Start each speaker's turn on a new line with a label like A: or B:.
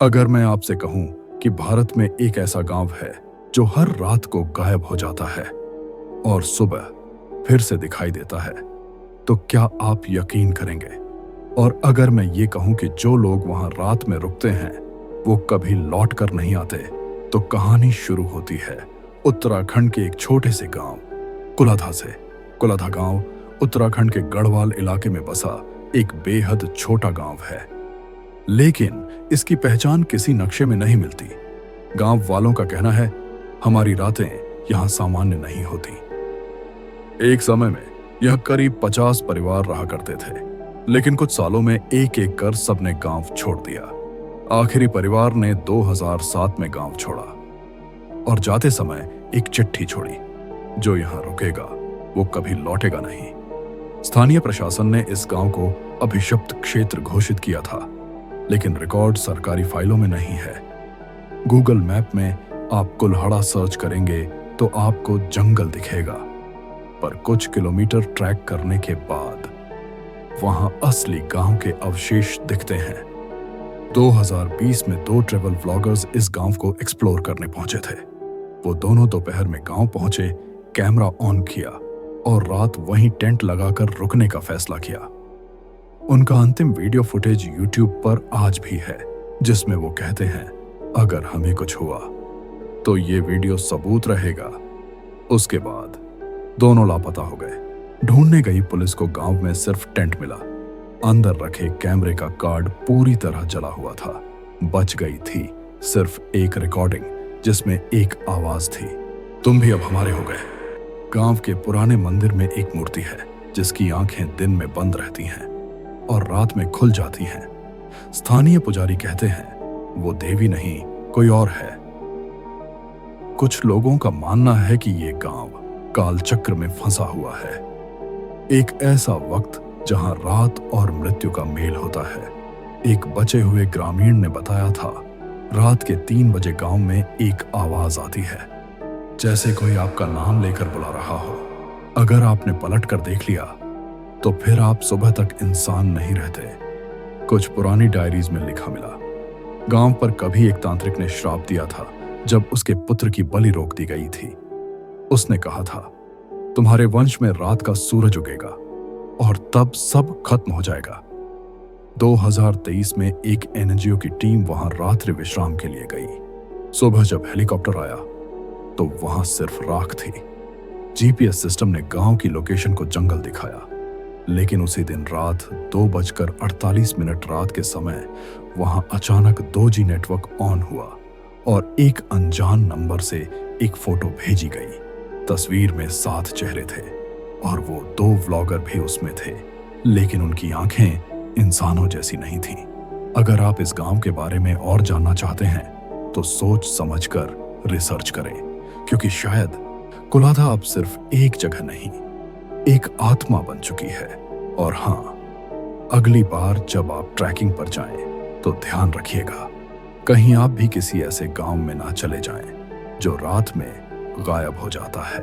A: अगर मैं आपसे कहूं कि भारत में एक ऐसा गांव है जो हर रात को गायब हो जाता है और सुबह फिर से दिखाई देता है, तो क्या आप यकीन करेंगे? और अगर मैं ये कहूं कि जो लोग वहां रात में रुकते हैं वो कभी लौट कर नहीं आते, तो कहानी शुरू होती है उत्तराखंड के एक छोटे से गांव कुलाधा से। कुलाधा गांव उत्तराखंड के गढ़वाल इलाके में बसा एक बेहद छोटा गांव है, लेकिन इसकी पहचान किसी नक्शे में नहीं मिलती। गांव वालों का कहना है, हमारी रातें यहां सामान्य नहीं होती। एक समय में यह करीब 50 परिवार रहा करते थे, लेकिन कुछ सालों में एक एक कर सबने गांव छोड़ दिया। आखिरी परिवार ने 2007 में गांव छोड़ा और जाते समय एक चिट्ठी छोड़ी, जो यहां रुकेगा वो कभी लौटेगा नहीं। स्थानीय प्रशासन ने इस गांव को अभिशप्त क्षेत्र घोषित किया था, लेकिन रिकॉर्ड सरकारी फाइलों में नहीं है। गूगल मैप में आप कुल्हाड़ा सर्च करेंगे तो आपको जंगल दिखेगा, पर कुछ किलोमीटर ट्रैक करने के बाद वहां असली गांव के अवशेष दिखते हैं। 2020 में 2 ट्रैवल व्लॉगर्स इस गांव को एक्सप्लोर करने पहुंचे थे। वो दोनों दोपहर में गांव पहुंचे, कैमरा ऑन किया और रात वहीं टेंट लगाकर रुकने का फैसला किया। उनका अंतिम वीडियो फुटेज YouTube पर आज भी है, जिसमें वो कहते हैं, अगर हमें कुछ हुआ तो ये वीडियो सबूत रहेगा। उसके बाद दोनों लापता हो गए। ढूंढने गई पुलिस को गांव में सिर्फ टेंट मिला। अंदर रखे कैमरे का कार्ड पूरी तरह जला हुआ था। बच गई थी सिर्फ एक रिकॉर्डिंग, जिसमें एक आवाज थी, तुम भी अब हमारे हो गए। गांव के पुराने मंदिर में एक मूर्ति है, जिसकी आंखें दिन में बंद रहती हैं और रात में खुल जाती हैं। स्थानीय पुजारी कहते हैं वो देवी नहीं, कोई और है। कुछ लोगों का मानना है कि ये गांव काल चक्र में फंसा हुआ है, एक ऐसा वक्त जहां रात और मृत्यु का मेल होता है। एक बचे हुए ग्रामीण ने बताया था, रात के 3 बजे गांव में एक आवाज आती है, जैसे कोई आपका नाम लेकर बुला रहा हो। अगर आपने पलट कर देख लिया तो फिर आप सुबह तक इंसान नहीं रहते। कुछ पुरानी डायरीज में लिखा मिला, गांव पर कभी एक तांत्रिक ने श्राप दिया था जब उसके पुत्र की बलि रोक दी गई थी। उसने कहा था, तुम्हारे वंश में रात का सूरज उगेगा और तब सब खत्म हो जाएगा। 2023 में एक एनजीओ की टीम वहां रात्रि विश्राम के लिए गई। सुबह जब हेलीकॉप्टर आया तो वहां सिर्फ राख थी। जीपीएस सिस्टम ने गांव की लोकेशन को जंगल दिखाया, लेकिन उसी दिन रात 2:48 रात के समय वहां अचानक 2G नेटवर्क ऑन हुआ और एक अनजान नंबर से एक फोटो भेजी गई। तस्वीर में 7 चेहरे थे और वो 2 व्लॉगर भी उसमें थे, लेकिन उनकी आंखें इंसानों जैसी नहीं थीं। अगर आप इस गांव के बारे में और जानना चाहते हैं तो सोच समझकर रिसर्च करें, क्योंकि शायद कुलाधा अब सिर्फ एक जगह नहीं, एक आत्मा बन चुकी है। और हाँ, अगली बार जब आप ट्रैकिंग पर जाएं तो ध्यान रखिएगा, कहीं आप भी किसी ऐसे गांव में ना चले जाएं जो रात में गायब हो जाता है।